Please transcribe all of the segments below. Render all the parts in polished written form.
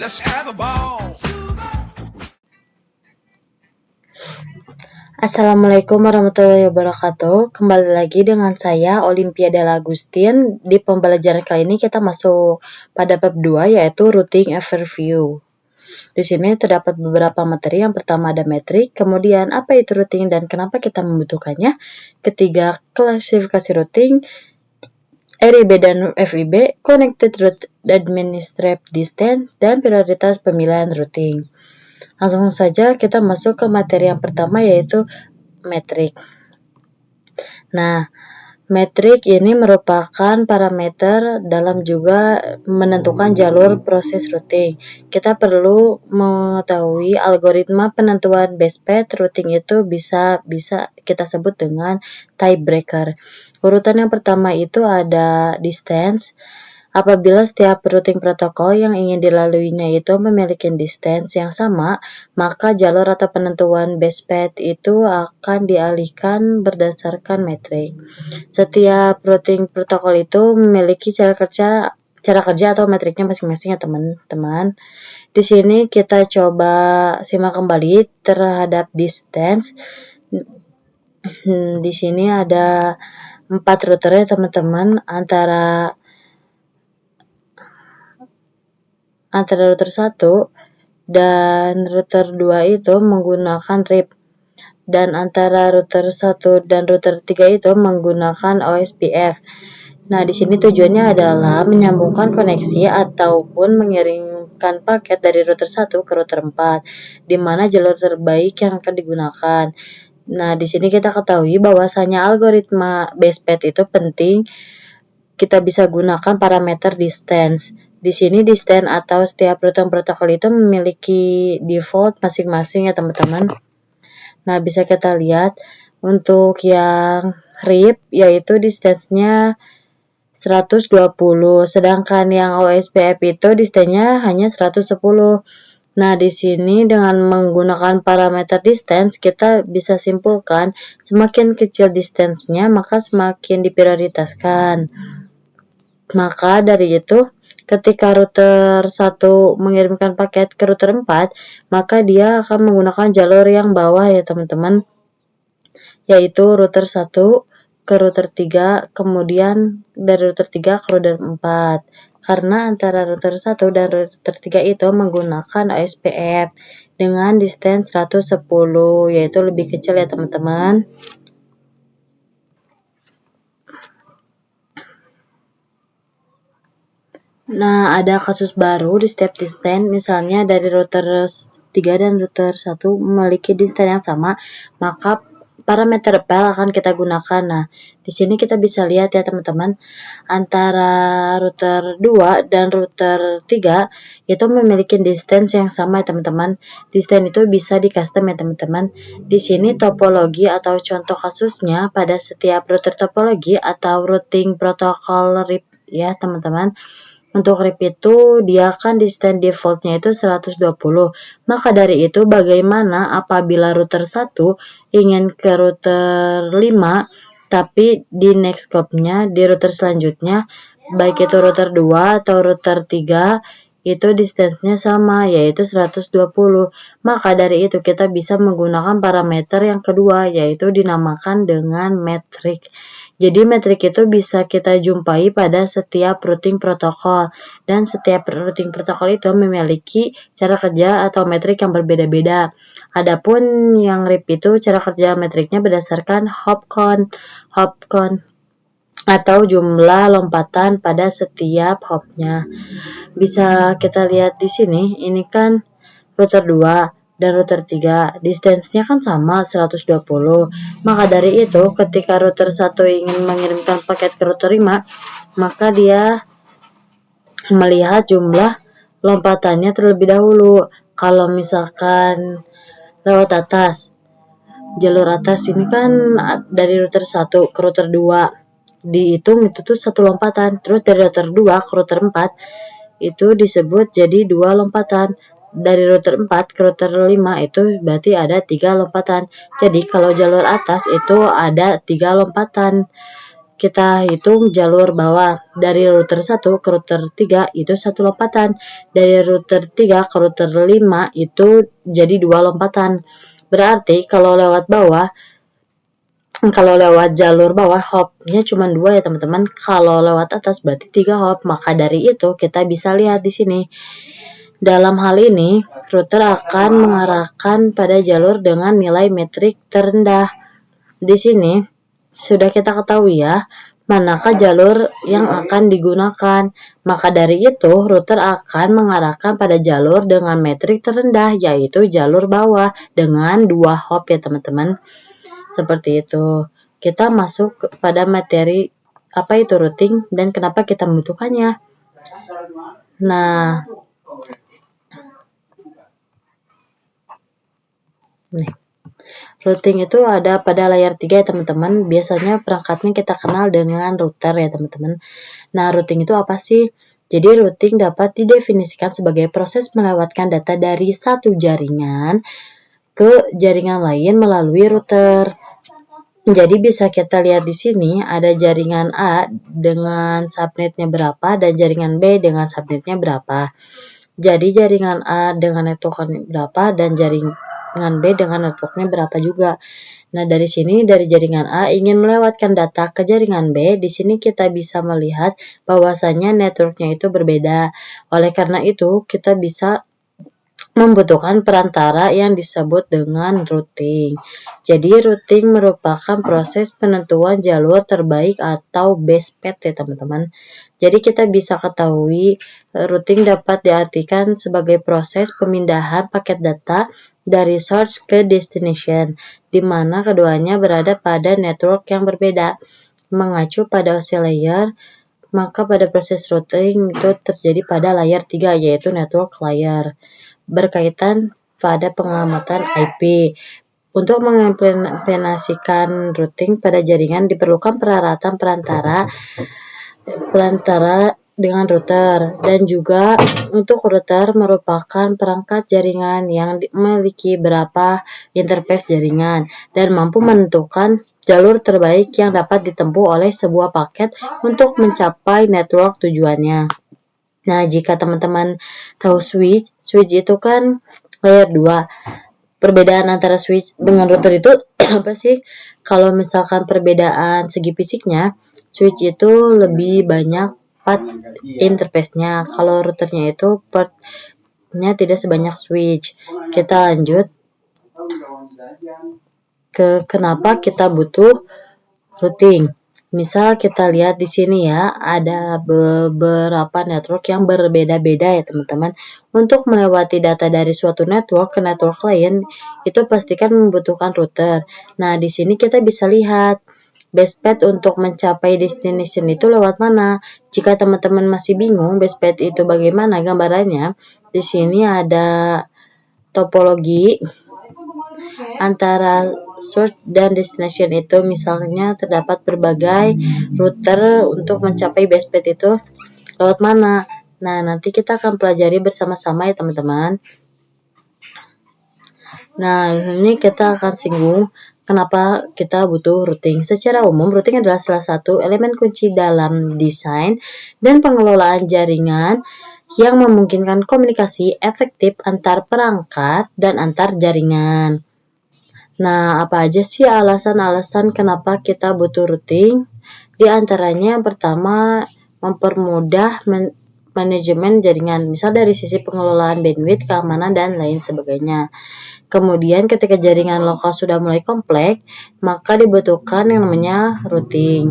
Let's have a ball. Assalamualaikum warahmatullahi wabarakatuh. Kembali lagi dengan saya Olimpiade Agustin. Di pembelajaran kali ini kita masuk pada bab 2 yaitu routing overview. Di sini terdapat beberapa materi. Yang pertama ada metrik, kemudian apa itu routing dan kenapa kita membutuhkannya. Ketiga, klasifikasi routing, RIB dan FIB, connected route administrative distance, dan prioritas pemilihan routing. Langsung saja kita masuk ke materi yang pertama yaitu metrik. Nah, metrik ini merupakan parameter dalam juga menentukan jalur proses routing. Kita perlu mengetahui algoritma penentuan best path routing itu bisa kita sebut dengan tiebreaker. Urutan yang pertama itu ada distance. Apabila setiap routing protokol yang ingin dilaluinya itu memiliki distance yang sama, maka jalur atau penentuan best path itu akan dialihkan berdasarkan metrik. Setiap routing protokol itu memiliki cara kerja atau metriknya masing-masing ya teman-teman. Di sini kita coba simak kembali terhadap distance. Di sini ada 4 router ya teman-teman, antara router 1 dan router 2 itu menggunakan RIP, dan antara router 1 dan router 3 itu menggunakan OSPF. Nah, di sini tujuannya adalah menyambungkan koneksi ataupun mengirimkan paket dari router 1 ke router 4, di mana jalur terbaik yang akan digunakan. Nah, di sini kita ketahui bahwasanya algoritma best path itu penting. Kita bisa gunakan parameter distance. Di sini distance atau setiap routing protokol itu memiliki default masing-masing ya teman-teman. Nah, bisa kita lihat untuk yang RIP yaitu distance-nya 120, sedangkan yang OSPF itu distance-nya hanya 110. Nah, di sini dengan menggunakan parameter distance kita bisa simpulkan semakin kecil distance-nya maka semakin diprioritaskan. Maka dari itu, ketika router 1 mengirimkan paket ke router 4, maka dia akan menggunakan jalur yang bawah ya teman-teman, yaitu router 1 ke router 3, kemudian dari router 3 ke router 4. Karena antara router 1 dan router 3 itu menggunakan OSPF dengan distance 110, yaitu lebih kecil ya teman-teman. Nah, ada kasus baru di setiap distance, misalnya dari router 3 dan router 1 memiliki distance yang sama, maka parameter PEL akan kita gunakan. Nah, di sini kita bisa lihat ya teman-teman, antara router 2 dan router 3 itu memiliki distance yang sama ya teman-teman. Distance itu bisa di custom ya teman-teman. Di sini topologi atau contoh kasusnya pada setiap router topologi atau routing protokol RIP ya teman-teman. Untuk RIP itu dia kan distance defaultnya itu 120. Maka dari itu bagaimana apabila router 1 ingin ke router 5 tapi di next scope-nya di router selanjutnya baik itu router 2 atau router 3 itu distance-nya sama yaitu 120. Maka dari itu kita bisa menggunakan parameter yang kedua yaitu dinamakan dengan metrik. Jadi metrik itu bisa kita jumpai pada setiap routing protokol, dan setiap routing protokol itu memiliki cara kerja atau metrik yang berbeda-beda. Adapun yang RIP itu cara kerja metriknya berdasarkan hop count atau jumlah lompatan pada setiap hopnya. Bisa kita lihat di sini, ini kan router 2 dan router 3, distance-nya kan sama 120. Maka dari itu, ketika router 1 ingin mengirimkan paket ke router 5, maka dia melihat jumlah lompatannya terlebih dahulu. Kalau misalkan lewat atas, jalur atas ini kan dari router 1 ke router 2, dihitung itu tuh 1 lompatan. Terus dari router 2 ke router 4, itu disebut jadi 2 lompatan. Dari router 4 ke router 5 itu berarti ada 3 lompatan. Jadi kalau jalur atas itu ada 3 lompatan. kita hitung jalur bawah. Dari router 1 ke router 3 itu 1 lompatan. Dari router 3 ke router 5 itu jadi 2 lompatan. Berarti kalau lewat jalur bawah hopnya cuma 2 ya teman-teman. Kalau lewat atas berarti 3 hop. Maka dari itu kita bisa lihat di sini. Dalam hal ini, router akan mengarahkan pada jalur dengan nilai metrik terendah. Di sini sudah kita ketahui ya, manakah jalur yang akan digunakan. Maka dari itu, router akan mengarahkan pada jalur dengan metrik terendah, yaitu jalur bawah dengan 2 hop ya teman-teman. Seperti itu. Kita masuk pada materi apa itu routing dan kenapa kita membutuhkannya. Nah, routing itu ada pada layar 3 ya teman-teman. Biasanya perangkatnya kita kenal dengan router ya teman-teman. Nah, routing itu apa sih? Jadi routing dapat didefinisikan sebagai proses melewatkan data dari satu jaringan ke jaringan lain melalui router. Jadi bisa kita lihat di sini ada jaringan A dengan subnetnya berapa dan jaringan B dengan subnetnya berapa. Jadi jaringan A dengan networknya berapa dan jaringan B dengan networknya berapa juga. Nah, dari sini dari jaringan A ingin melewatkan data ke jaringan B, di sini kita bisa melihat bahwasanya networknya itu berbeda. Oleh karena itu, kita bisa membutuhkan perantara yang disebut dengan routing. Jadi routing merupakan proses penentuan jalur terbaik atau best path ya teman-teman. Jadi kita bisa ketahui routing dapat diartikan sebagai proses pemindahan paket data dari source ke destination, di mana keduanya berada pada network yang berbeda. Mengacu pada OC layer, maka pada proses routing itu terjadi pada layar 3 yaitu network layer. Berkaitan pada pengamatan IP. Untuk mengimplementasikan routing pada jaringan diperlukan peralatan perantara dengan router, dan juga untuk router merupakan perangkat jaringan yang memiliki beberapa interface jaringan dan mampu menentukan jalur terbaik yang dapat ditempuh oleh sebuah paket untuk mencapai network tujuannya. Nah, jika teman-teman tahu switch itu kan layer 2. Perbedaan antara switch dengan router itu apa sih? Kalau misalkan perbedaan segi fisiknya, switch itu lebih banyak part interface-nya. Kalau routernya itu partnya tidak sebanyak switch. Kita lanjut ke kenapa kita butuh routing. Misal kita lihat di sini ya, ada beberapa network yang berbeda-beda ya teman-teman. Untuk melewati data dari suatu network ke network lain, itu pastikan membutuhkan router. Nah, di sini kita bisa lihat best path untuk mencapai destination itu lewat mana. Jika teman-teman masih bingung best path itu bagaimana gambarannya, di sini ada topologi antara source dan destination itu. Misalnya terdapat berbagai router untuk mencapai best path itu lewat mana. Nah, nanti kita akan pelajari bersama-sama ya teman-teman. Nah, ini kita akan singgung kenapa kita butuh routing. Secara umum, routing adalah salah satu elemen kunci dalam desain dan pengelolaan jaringan yang memungkinkan komunikasi efektif antar perangkat dan antar jaringan. Nah, apa aja sih alasan-alasan kenapa kita butuh routing? Di antaranya yang pertama, mempermudah manajemen jaringan, misal dari sisi pengelolaan bandwidth, keamanan, dan lain sebagainya. Kemudian ketika jaringan lokal sudah mulai kompleks, maka dibutuhkan yang namanya routing.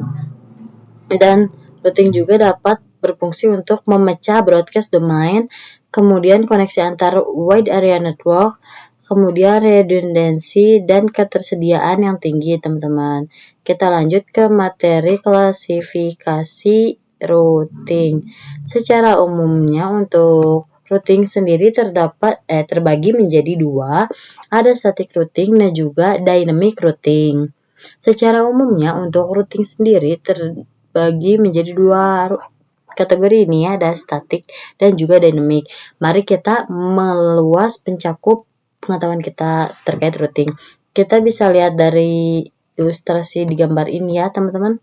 Dan routing juga dapat berfungsi untuk memecah broadcast domain, kemudian koneksi antar wide area network, kemudian redundansi dan ketersediaan yang tinggi teman-teman. Kita lanjut ke materi klasifikasi routing. Secara umumnya untuk routing sendiri terbagi menjadi 2, ada static routing dan juga dynamic routing. Secara umumnya untuk routing sendiri terbagi menjadi 2 kategori ini, ada static dan juga dynamic. Mari kita meluas pencakup pengetahuan kita terkait routing. Kita bisa lihat dari ilustrasi di gambar ini ya teman-teman.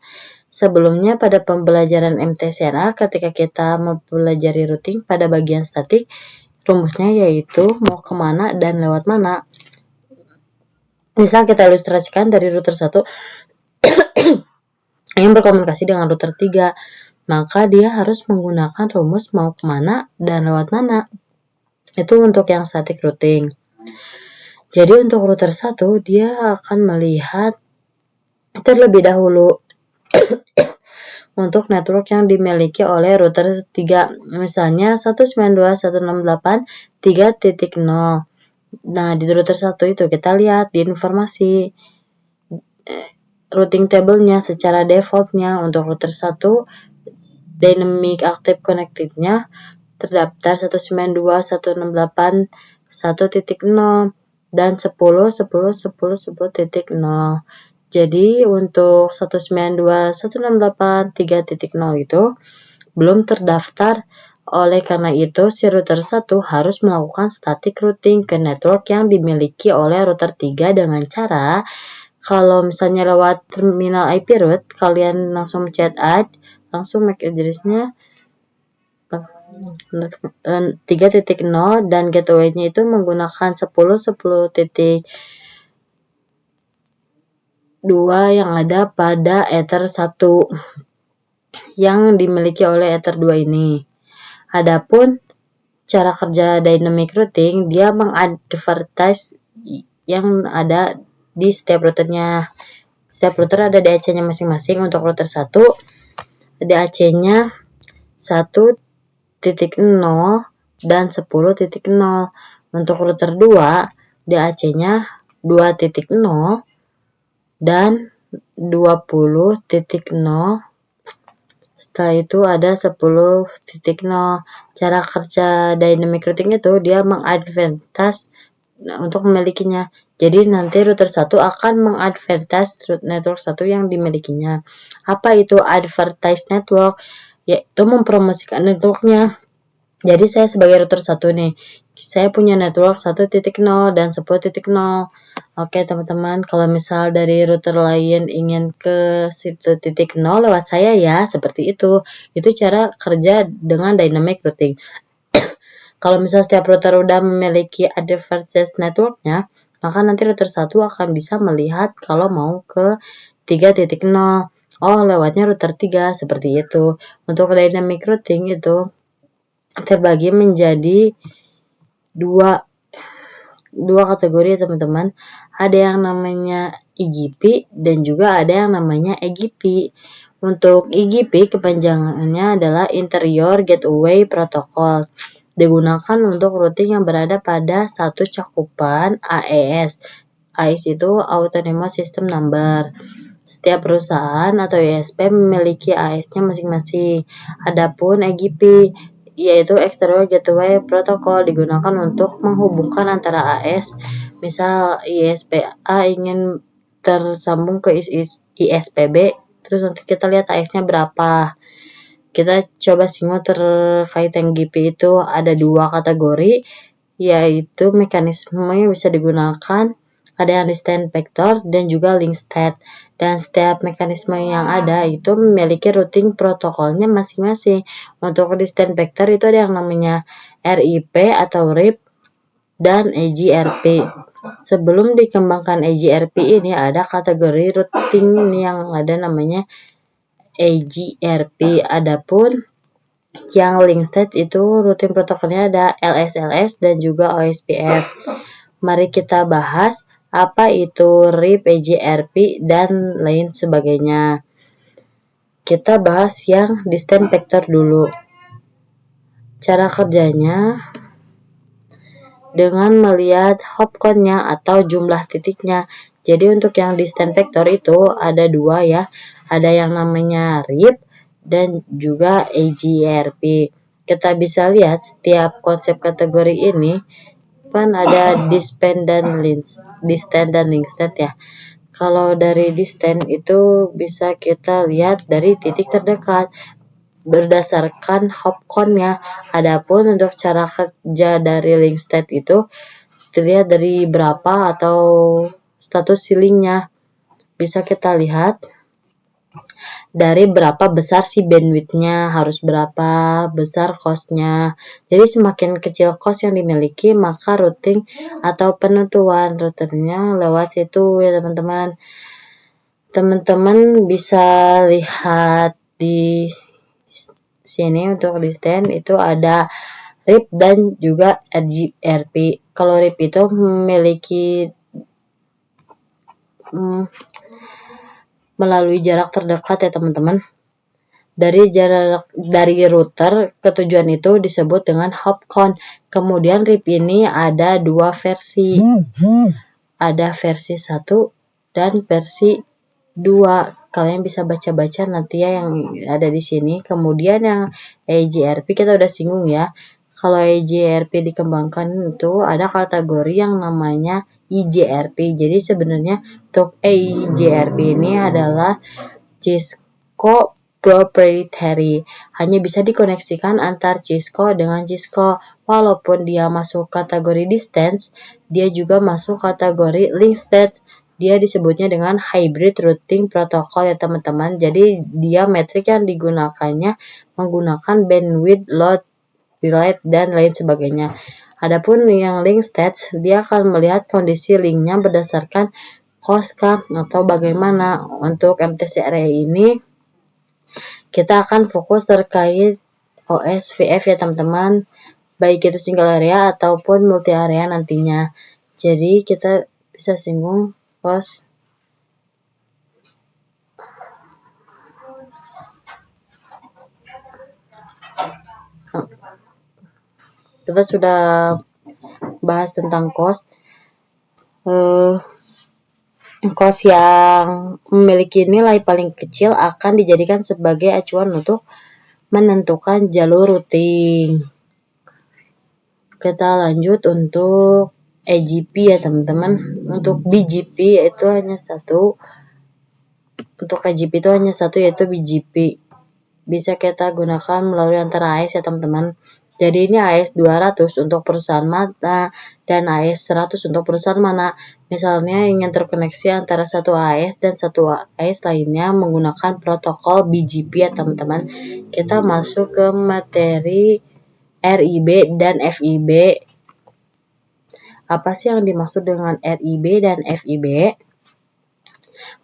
Sebelumnya pada pembelajaran MTCNA ketika kita mempelajari routing pada bagian statik, rumusnya yaitu mau kemana dan lewat mana. Misal kita ilustrasikan dari router 1 yang berkomunikasi dengan router 3, maka dia harus menggunakan rumus mau kemana dan lewat mana. Itu untuk yang static routing. Jadi untuk router 1 dia akan melihat terlebih dahulu untuk network yang dimiliki oleh router 3, misalnya 192.168.3.0. Nah, di router 1 itu kita lihat di informasi routing table-nya secara default-nya untuk router 1 dynamic active connected-nya terdaftar 192.168.1.0 dan 10.10.10.10.0. Jadi untuk 192.168.3.0 itu belum terdaftar. Oleh karena itu, si router 1 harus melakukan static routing ke network yang dimiliki oleh router 3 dengan cara, kalau misalnya lewat terminal IP route, kalian langsung chat add, langsung MAC address-nya 3.0 dan gateway-nya itu menggunakan 10.10.2 yang ada pada Ether 1 yang dimiliki oleh Ether 2 ini. Adapun cara kerja dynamic routing, dia mengadvertise yang ada di setiap routernya. Setiap router ada DAC-nya masing-masing. Untuk router 1, DAC-nya 1.0 dan 10.0. Untuk router 2, DAC-nya 2.0 dan 20.0. Setelah itu ada 10.0. Cara kerja dynamic routing itu dia mengadvertise untuk memilikinya. Jadi nanti router 1 akan mengadvertise network 1 yang dimilikinya. Apa itu advertise network? Yaitu mempromosikan networknya. Jadi saya sebagai router 1 nih, saya punya network 1.0 dan 10.0. Oke teman-teman, kalau misal dari router lain ingin ke 1.0 lewat saya ya, seperti itu. Itu cara kerja dengan dynamic routing. Kalau misal setiap router udah memiliki advertise networknya, maka nanti router 1 akan bisa melihat kalau mau ke 3.0. Oh, lewatnya router 3, seperti itu. Untuk dynamic routing itu terbagi menjadi dua kategori ya teman-teman. Ada yang namanya IGP dan juga ada yang namanya EGP. Untuk IGP kepanjangannya adalah Interior Gateway Protocol. Digunakan untuk routing yang berada pada satu cakupan AES. AES itu Autonomous System Number. Setiap perusahaan atau ISP memiliki AES-nya masing-masing. Adapun EGP yaitu External Gateway Protocol digunakan untuk menghubungkan antara AES. Misal ISP A ingin tersambung ke ISP B, terus nanti kita lihat AES-nya berapa. Kita coba singgung terkait EGP itu ada dua kategori, yaitu mekanisme yang bisa digunakan, ada yang distant vector dan juga link state. Dan setiap mekanisme yang ada itu memiliki routing protokolnya masing-masing. Untuk distant vector itu ada yang namanya RIP atau RIP dan EGRP. Sebelum dikembangkan EGRP ini ada kategori routing yang ada namanya EGRP. Adapun yang link state itu routing protokolnya ada LSLS dan juga OSPF. Mari kita bahas apa itu RIP, EGRP, dan lain sebagainya. Kita bahas yang distant vector dulu. Cara kerjanya dengan melihat hop-count-nya atau jumlah titiknya. Jadi untuk yang distant vector itu ada dua ya. Ada yang namanya RIP dan juga EGRP. Kita bisa lihat setiap konsep kategori ini kan ada distant dan link state ya. Kalau dari distant itu bisa kita lihat dari titik terdekat berdasarkan hop count-nya. Adapun untuk cara kerja dari link state itu terlihat dari berapa atau status ceilingnya. Bisa kita lihat dari berapa besar si bandwidth-nya, harus berapa besar cost-nya. Jadi semakin kecil cost yang dimiliki, maka routing atau penentuan routernya lewat situ ya teman-teman. Teman-teman bisa lihat di sini untuk di stand itu ada RIP dan juga RGRP. Kalau RIP itu memiliki melalui jarak terdekat ya teman-teman. Dari router ke tujuan itu disebut dengan hopcon. Kemudian RIP ini ada dua versi. Ada versi 1 dan versi 2. Kalian bisa baca-baca nanti ya yang ada di sini. Kemudian yang EGRP kita udah singgung ya. Kalau EGRP dikembangkan itu ada kategori yang namanya IGRP. Jadi sebenarnya untuk EGRP ini adalah Cisco proprietary, hanya bisa dikoneksikan antar Cisco dengan Cisco. Walaupun dia masuk kategori distance, dia juga masuk kategori link state. Dia disebutnya dengan hybrid routing protocol ya teman-teman. Jadi dia metrik yang digunakannya menggunakan bandwidth, load, relay, dan lain sebagainya. Adapun yang link state, dia akan melihat kondisi linknya berdasarkan cost kah atau bagaimana. Untuk MTC array ini kita akan fokus terkait OSVF ya teman-teman, baik itu single area ataupun multi area nantinya. Jadi kita bisa singgung cost. Kita sudah bahas tentang cost. Cost yang memiliki nilai paling kecil akan dijadikan sebagai acuan untuk menentukan jalur routing. Kita lanjut untuk AGP ya teman-teman. Untuk BGP itu hanya satu. Untuk AGP itu hanya satu, yaitu BGP. Bisa kita gunakan melalui antara AS ya teman-teman. Jadi ini AS 200 untuk perusahaan mana dan AS 100 untuk perusahaan mana. Misalnya ingin terkoneksi antara satu AS dan satu AS lainnya menggunakan protokol BGP ya teman-teman. Kita masuk ke materi RIB dan FIB. Apa sih yang dimaksud dengan RIB dan FIB?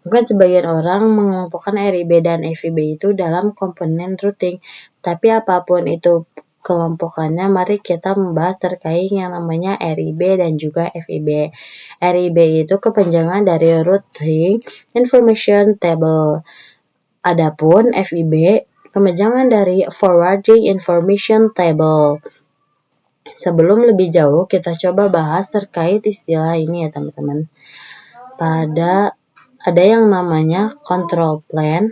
Mungkin sebagian orang mengelompokkan RIB dan FIB itu dalam komponen routing. Tapi apapun itu kelompokannya, mari kita membahas terkait yang namanya RIB dan juga FIB. RIB itu kepanjangan dari Routing Information Table. Adapun FIB kepanjangan dari Forwarding Information Table. Sebelum lebih jauh, kita coba bahas terkait istilah ini ya teman-teman. Ada yang namanya control plane.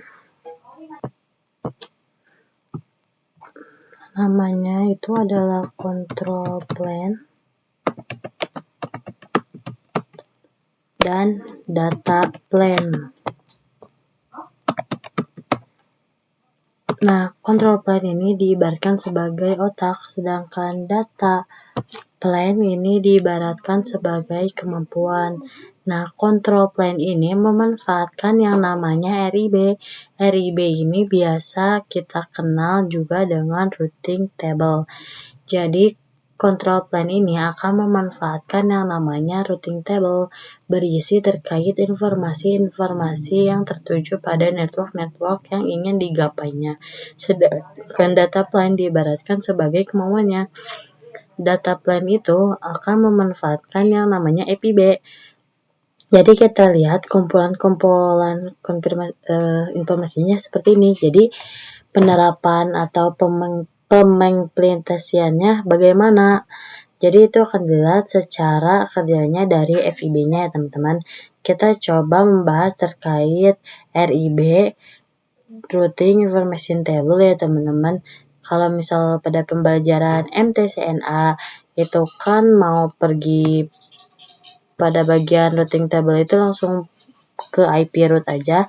Namanya itu adalah control plane dan data plane. Nah, control plane ini diibaratkan sebagai otak, sedangkan data plane ini diibaratkan sebagai kemampuan. Nah, control plane ini memanfaatkan yang namanya RIB. RIB ini biasa kita kenal juga dengan routing table. Jadi, control plane ini akan memanfaatkan yang namanya routing table, berisi terkait informasi-informasi yang tertuju pada network-network yang ingin digapainya. Sedangkan data plane diibaratkan sebagai kemauannya. Data plane itu akan memanfaatkan yang namanya FIB. Jadi kita lihat kumpulan-kumpulan informasinya seperti ini. Jadi penerapan atau pengimplementasiannya bagaimana. Jadi itu akan dilihat secara kerjanya dari FIB-nya ya teman-teman. Kita coba membahas terkait RIB, Routing Information Table ya teman-teman. Kalau misal pada pembelajaran MTCNA itu kan mau pergi pada bagian routing table itu langsung ke IP route aja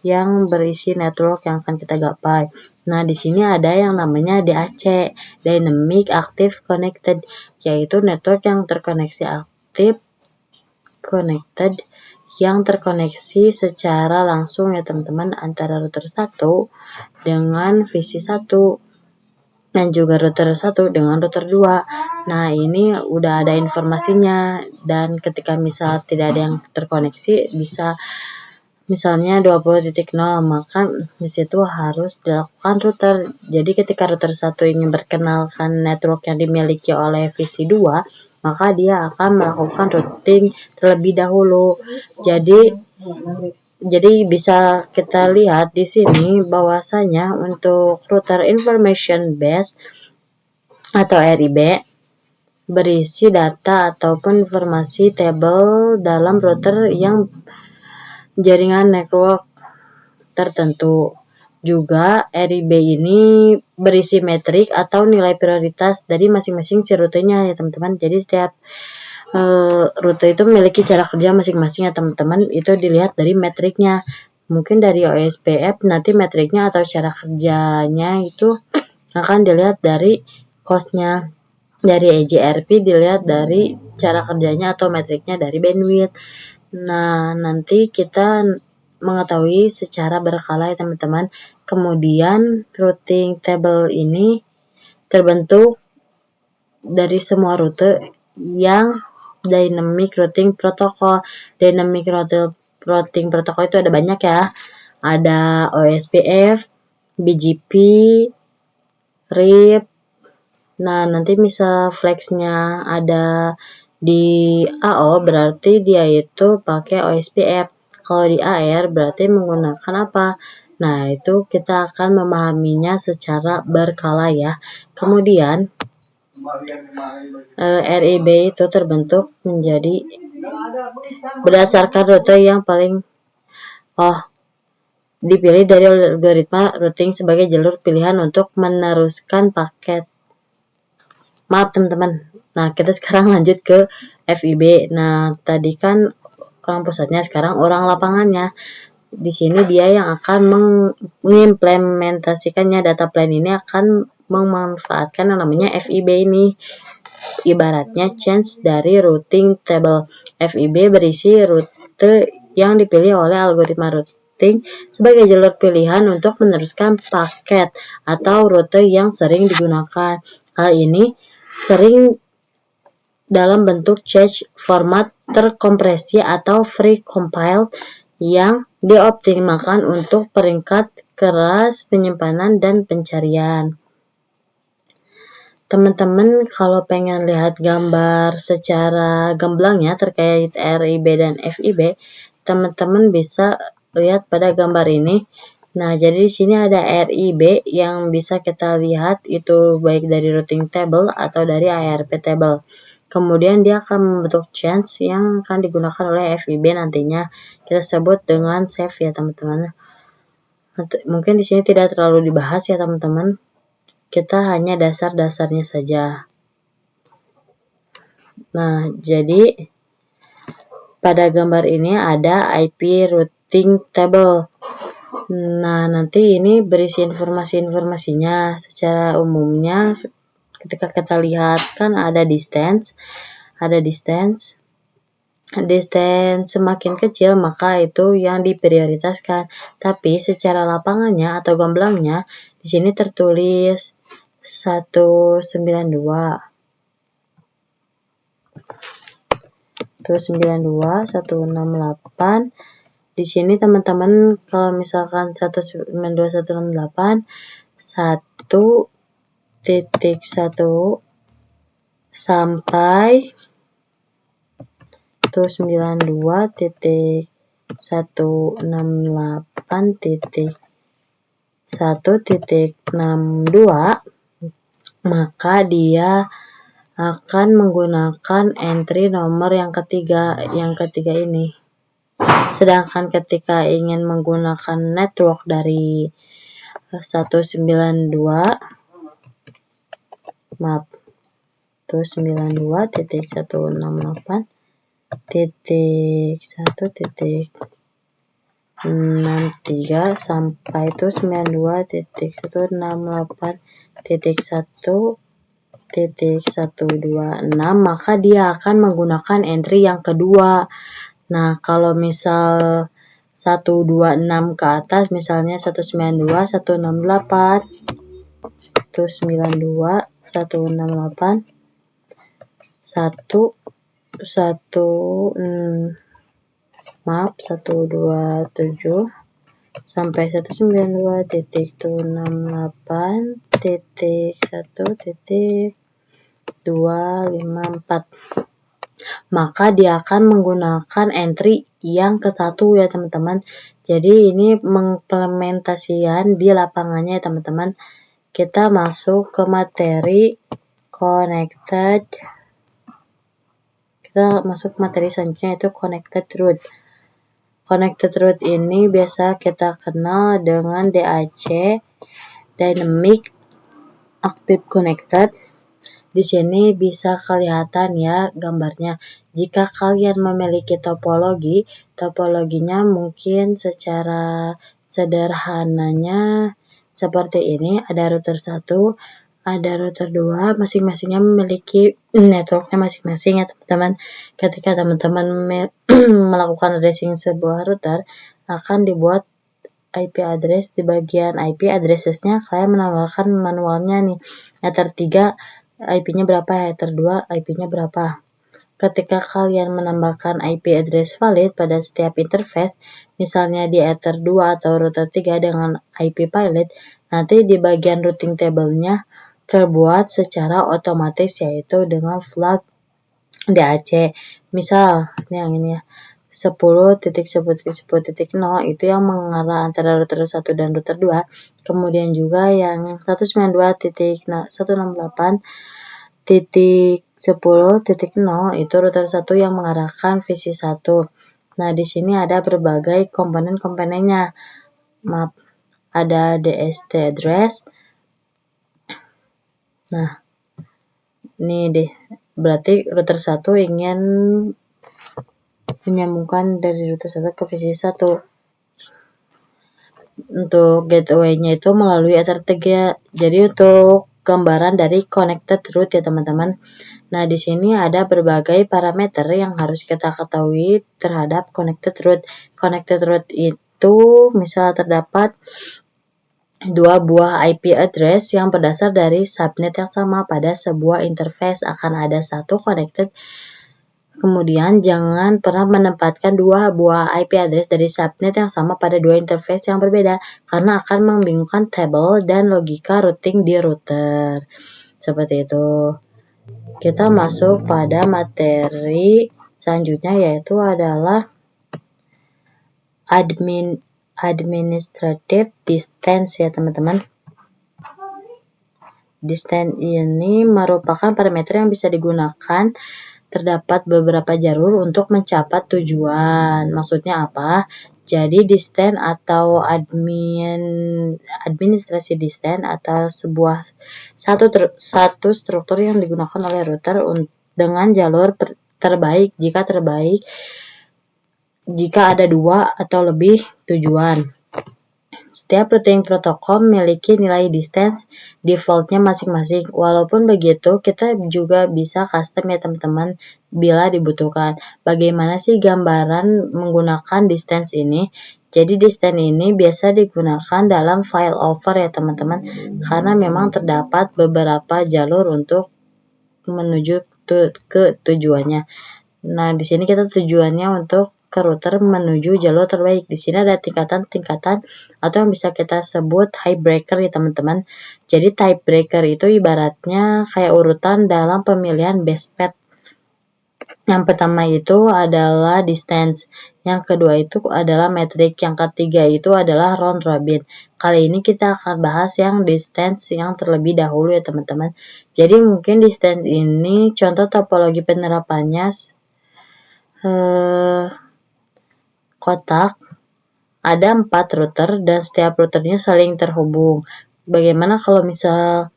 yang berisi network yang akan kita gapai. Nah, di sini ada yang namanya DAC, Dynamic Active Connected, yaitu network yang terkoneksi aktif connected yang terkoneksi secara langsung ya teman-teman antara router 1 dengan VC1 dan juga router 1 dengan router 2. Nah, ini udah ada informasinya, dan ketika misal tidak ada yang terkoneksi, bisa misalnya 20.0, maka disitu harus dilakukan router. Jadi ketika router 1 ingin berkenalkan network yang dimiliki oleh VC2, maka dia akan melakukan routing terlebih dahulu. Jadi bisa kita lihat di sini bahwasanya untuk router information base atau RIB berisi data ataupun informasi tabel dalam router yang jaringan network tertentu. Juga RIB ini berisi metrik atau nilai prioritas dari masing-masing si rutenya ya teman-teman. Jadi setiap rute itu memiliki cara kerja masing-masing ya teman-teman. Itu dilihat dari metriknya. Mungkin dari OSPF nanti metriknya atau cara kerjanya itu akan dilihat dari cost-nya. Dari EJRP dilihat dari cara kerjanya atau metriknya dari bandwidth. Nah, nanti kita mengetahui secara berkala ya teman-teman. Kemudian routing table ini terbentuk dari semua rute yang dynamic routing protocol. Dynamic routing protocol itu ada banyak ya. Ada OSPF, BGP, RIP. Nah, nanti misal flexnya ada di AO berarti dia itu pakai OSPF. Kalau di AR berarti menggunakan apa? Nah, itu kita akan memahaminya secara berkala ya. Kemudian RIB itu terbentuk menjadi berdasarkan rute yang paling dipilih dari algoritma routing sebagai jalur pilihan untuk meneruskan paket. Maaf teman-teman. Nah, kita sekarang lanjut ke FIB. Nah, tadi kan orang pusatnya, sekarang orang lapangannya. Di sini dia yang akan mengimplementasikannya. Data plan ini akan memanfaatkan yang namanya FIB ini. Ibaratnya change dari routing table. FIB berisi rute yang dipilih oleh algoritma routing sebagai jalur pilihan untuk meneruskan paket atau rute yang sering digunakan. Hal ini sering dalam bentuk cache format terkompresi atau precompiled yang dioptimalkan untuk peringkat keras penyimpanan dan pencarian. Teman-teman kalau pengen lihat gambar secara gamblangnya terkait RIB dan FIB, teman-teman bisa lihat pada gambar ini. Nah, jadi di sini ada RIB yang bisa kita lihat itu baik dari routing table atau dari ARP table. Kemudian dia akan membentuk change yang akan digunakan oleh FIB nantinya. Kita sebut dengan save ya teman-teman. Mungkin di sini tidak terlalu dibahas ya teman-teman. Kita hanya dasar-dasarnya saja. Nah, jadi pada gambar ini ada IP routing table. Nah, nanti ini berisi informasi-informasinya. Secara umumnya ketika kita lihat kan ada distance. Distance semakin kecil maka itu yang diprioritaskan. Tapi secara lapangannya atau gamblangnya di sini tertulis 192, 168. Di sini teman-teman kalau misalkan 192, 168 1.1 sampai 192.168.1.62, maka dia akan menggunakan entry nomor yang ketiga ini. Sedangkan ketika ingin menggunakan network dari 192.1.1.63 sampai 192.168.1.126, maka dia akan menggunakan entry yang kedua. Nah, kalau misal 126 ke atas, misalnya 192, 168, 192, 168, 127 sampai 192.1.1.254. Maka dia akan menggunakan entry yang ke-1 ya teman-teman. Jadi ini mengimplementasikan di lapangannya ya teman-teman. Kita masuk ke materi connected. Kita masuk materi selanjutnya, yaitu connected root. Connected root ini biasa kita kenal dengan DAC, Dynamic Active Connected. Di sini bisa kelihatan ya gambarnya. Jika kalian memiliki topologi, topologinya mungkin secara sederhananya seperti ini. Ada router 1, ada router 2, masing-masingnya memiliki networknya masing-masing ya teman-teman. Ketika teman-teman melakukan addressing sebuah router, akan dibuat IP address. Di bagian IP addressesnya kalian menambahkan manualnya nih, ether 3 IP-nya berapa, ether 2 IP-nya berapa. Ketika kalian menambahkan IP address valid pada setiap interface, misalnya di ether 2 atau router 3 dengan IP valid, nanti di bagian routing table-nya terbuat secara otomatis, yaitu dengan flag DAC. Misal yang ini ya, 10.10.10.0 itu yang mengarah antara router 1 dan router 2. Kemudian juga yang 192.168.10.0 itu router 1 yang mengarahkan VC1. Nah, di sini ada berbagai komponen-komponennya. Maaf, ada DST address. Nah, ini deh. Berarti router 1 ingin menyambungkan dari router 1 ke VC1. Untuk gateway-nya itu melalui ether 3. Jadi untuk gambaran dari connected root ya teman-teman. Nah, di sini ada berbagai parameter yang harus kita ketahui terhadap connected root. Connected root itu misal terdapat 2 buah IP address yang berdasar dari subnet yang sama. Pada sebuah interface akan ada satu connected. Kemudian jangan pernah menempatkan 2 buah IP address dari subnet yang sama pada 2 interface yang berbeda, karena akan membingungkan table dan logika routing di router. Seperti itu. Kita masuk pada materi selanjutnya, yaitu adalah administrative distance ya teman-teman. Distance ini merupakan parameter yang bisa digunakan. Terdapat beberapa jalur untuk mencapai tujuan. Maksudnya apa? Jadi distance atau administrasi distance atau satu struktur yang digunakan oleh router dengan jalur terbaik jika ada 2 atau lebih tujuan. Setiap routing protokol memiliki nilai distance defaultnya masing-masing. Walaupun begitu, kita juga bisa custom ya teman-teman bila dibutuhkan. Bagaimana sih gambaran menggunakan distance ini? Jadi distance ini biasa digunakan dalam failover ya teman-teman, karena memang terdapat beberapa jalur untuk menuju ke tujuannya. Nah, di sini kita tujuannya untuk ke router menuju jalur terbaik. Di sini ada tingkatan-tingkatan atau yang bisa kita sebut type breaker ya teman-teman. Jadi type breaker itu ibaratnya kayak urutan dalam pemilihan base path. Yang pertama itu adalah distance, yang kedua itu adalah metric, yang ketiga itu adalah round robin. Kali ini kita akan bahas yang distance yang terlebih dahulu ya teman-teman. Jadi mungkin distance ini contoh topologi penerapannya kotak, ada 4 router dan setiap routernya saling terhubung. Bagaimana kalau misal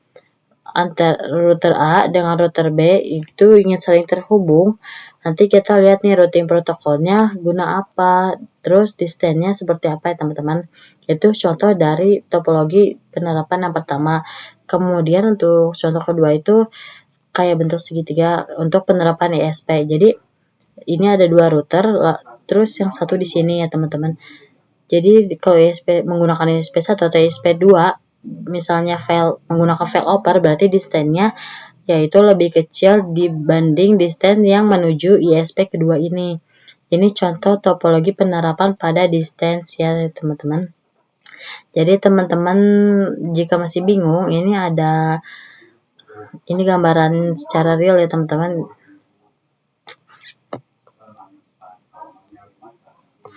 antara router A dengan router B itu ingin saling terhubung? Nanti kita lihat nih routing protokolnya guna apa, terus distance-nya seperti apa ya teman-teman. Itu contoh dari topologi penerapan yang pertama. Kemudian untuk contoh kedua itu kayak bentuk segitiga untuk penerapan ISP. Jadi ini ada 2 router, terus yang satu di sini ya teman-teman. Jadi kalau ISP menggunakan ISP1 atau ISP2, misalnya menggunakan failover, berarti distance-nya yaitu lebih kecil dibanding distance yang menuju ISP kedua ini. Ini contoh topologi penerapan pada distance ya teman-teman. Jadi teman-teman jika masih bingung, ini gambaran secara real ya teman-teman.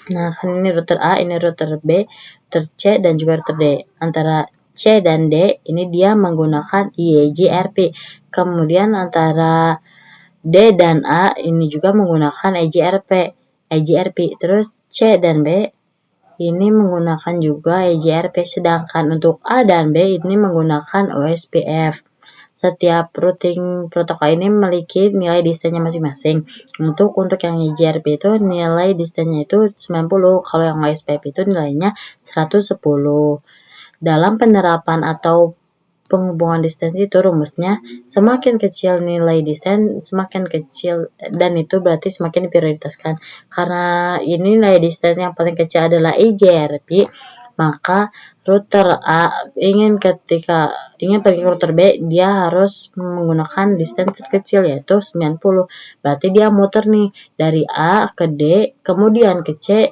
Nah, kan ini router A, ini router B, router C, dan juga router D. Antara C dan D, ini dia menggunakan EIGRP. Kemudian antara D dan A, ini juga menggunakan EIGRP. Terus C dan B, ini menggunakan juga EIGRP. Sedangkan untuk A dan B, ini menggunakan OSPF. Setiap routing protokol ini memiliki nilai distance-nya masing-masing. Untuk yang EIGRP itu nilai distance-nya itu 90, kalau yang OSPF itu nilainya 110. Dalam penerapan atau penghubungan distance itu rumusnya semakin kecil nilai distance semakin kecil, dan itu berarti semakin diprioritaskan. Karena ini nilai distance yang paling kecil adalah EIGRP, maka router A ketika ingin pergi ke router B, dia harus menggunakan distance terkecil yaitu 90. Berarti dia muter nih dari A ke D, kemudian ke C,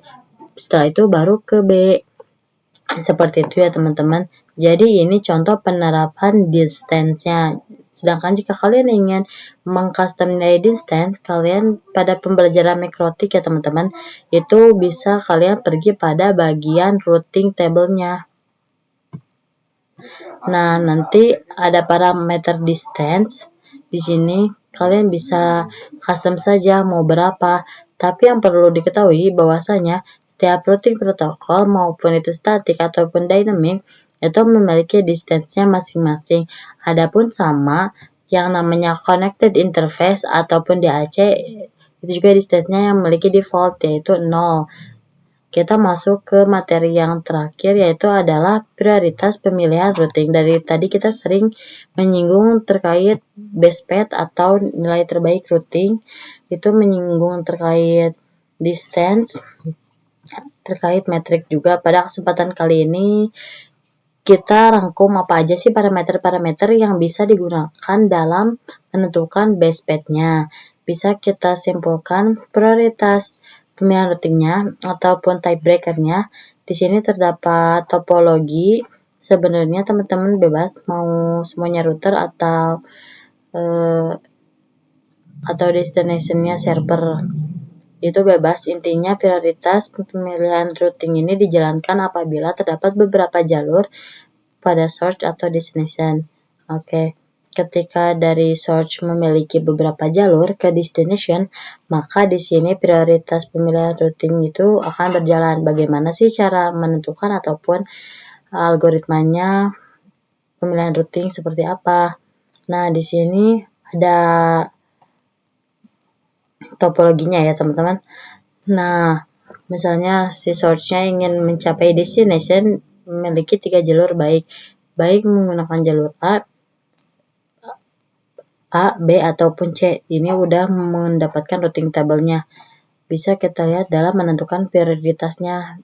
setelah itu baru ke B. Seperti itu ya teman-teman. Jadi ini contoh penerapan distance-nya. Sedangkan jika kalian ingin mengcustom nilai distance, kalian pada pembelajaran mikrotik ya teman-teman, itu bisa kalian pergi pada bagian routing table-nya. Nah, nanti ada parameter distance. Di sini kalian bisa custom saja mau berapa. Tapi yang perlu diketahui bahwasanya setiap routing protokol maupun itu statik ataupun dynamic itu memiliki distance-nya masing-masing. Adapun sama yang namanya connected interface ataupun DAC, itu juga distance-nya yang memiliki default yaitu 0. Kita masuk ke materi yang terakhir, yaitu adalah prioritas pemilihan routing. Dari tadi kita sering menyinggung terkait best path atau nilai terbaik routing, itu menyinggung terkait distance, terkait metrik juga. Pada kesempatan kali ini kita rangkum apa aja sih parameter-parameter yang bisa digunakan dalam menentukan best path-nya. Bisa kita simpulkan prioritas pemilihan routingnya ataupun type breaker-nya. Di sini terdapat topologi. Sebenarnya teman-teman bebas mau semuanya router atau destination-nya server. Itu bebas. Intinya prioritas pemilihan routing ini dijalankan apabila terdapat beberapa jalur pada source atau destination. Oke. Ketika dari source memiliki beberapa jalur ke destination, maka di sini prioritas pemilihan routing itu akan berjalan. Bagaimana sih cara menentukan ataupun algoritmanya pemilihan routing seperti apa? Nah, di sini ada topologinya ya, teman-teman. Nah, misalnya si source-nya ingin mencapai destination memiliki 3 jalur baik menggunakan jalur A, B, ataupun C. Ini udah mendapatkan routing table-nya. Bisa kita lihat dalam menentukan prioritasnya.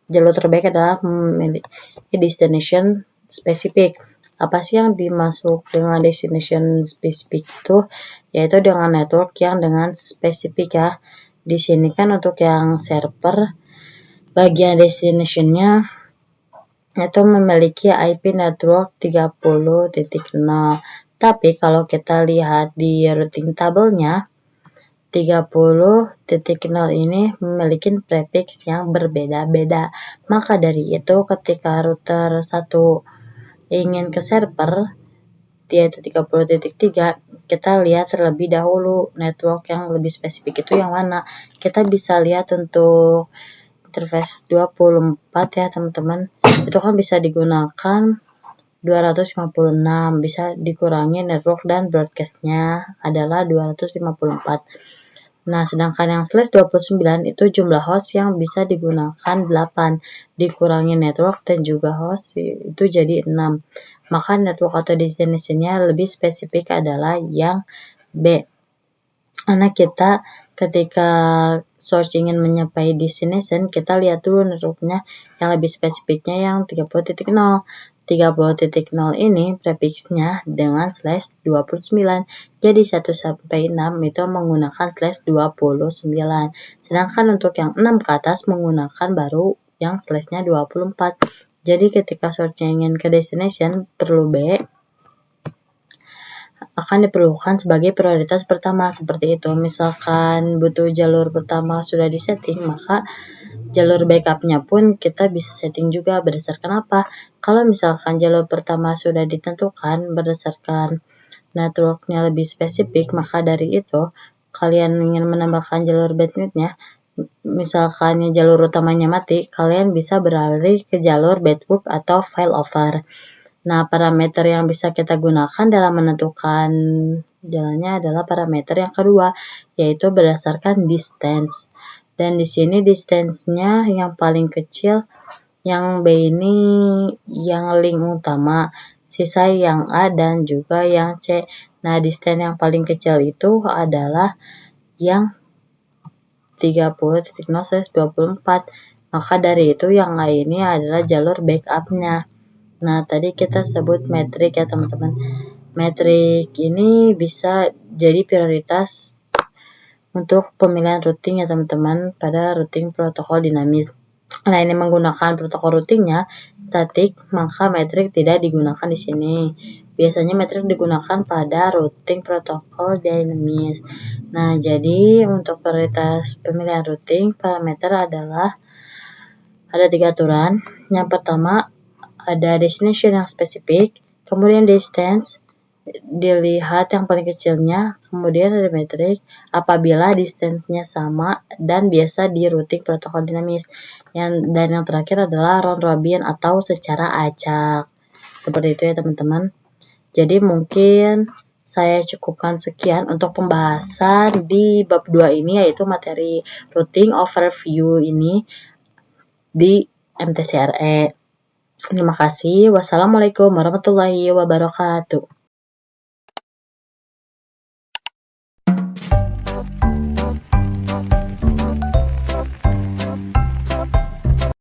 Jalur terbaik adalah memiliki destination spesifik. Apa sih yang dimaksud dengan destination spesifik itu? Yaitu dengan network yang dengan spesifik ya. Di sini kan untuk yang server, bagian destination-nya itu memiliki IP network 30.0. Tapi kalau kita lihat di routing table-nya, 30.0 ini memiliki prefix yang berbeda-beda. Maka dari itu ketika router 1 ingin ke server, yaitu 30.3, kita lihat terlebih dahulu network yang lebih spesifik itu yang mana. Kita bisa lihat untuk interface 24 ya teman-teman. Itu kan bisa digunakan 256, bisa dikurangi network dan broadcast-nya adalah 254. Nah, sedangkan yang /29 itu jumlah host yang bisa digunakan 8, dikurangi network dan juga host itu jadi 6. Maka network atau destination-nya lebih spesifik adalah yang B. Karena kita ketika search ingin mencapai destination, kita lihat dulu networknya yang lebih spesifiknya yang 30.0. 30.0 ini prefixnya dengan /29. Jadi 1 sampai 6 itu menggunakan /29. Sedangkan untuk yang 6 ke atas menggunakan baru yang slashnya 24. Jadi ketika search ingin ke destination perlu B, akan diperlukan sebagai prioritas pertama seperti itu. Misalkan butuh jalur pertama sudah disetting, maka jalur backupnya pun kita bisa setting juga berdasarkan apa. Kalau misalkan jalur pertama sudah ditentukan berdasarkan networknya lebih spesifik, maka dari itu kalian ingin menambahkan jalur bandwidthnya, misalkan jalur utamanya mati, kalian bisa beralih ke jalur bandwidth atau failover. Nah, parameter yang bisa kita gunakan dalam menentukan jalannya adalah parameter yang kedua, yaitu berdasarkan distance. Dan di sini distance-nya yang paling kecil, yang B ini yang link utama, sisa yang A dan juga yang C. Nah, distance yang paling kecil itu adalah yang 30.0/24. Maka dari itu yang A ini adalah jalur backup-nya. Nah, tadi kita sebut metrik ya teman-teman. Metrik ini bisa jadi prioritas untuk pemilihan routing ya teman-teman pada routing protokol dinamis. Nah, ini menggunakan protokol routingnya statik, maka metrik tidak digunakan di sini. Biasanya metrik digunakan pada routing protokol dinamis. Nah, jadi untuk prioritas pemilihan routing, parameter adalah ada 3 aturan. Yang pertama, ada destination yang spesifik, kemudian distance, dilihat yang paling kecilnya, kemudian ada metrik apabila distance-nya sama dan biasa di routing protokol dinamis. Dan yang terakhir adalah round robin atau secara acak. Seperti itu ya teman-teman. Jadi mungkin saya cukupkan sekian untuk pembahasan di bab 2 ini, yaitu materi routing overview ini di MTCRE. Terima kasih. Wassalamualaikum warahmatullahi wabarakatuh.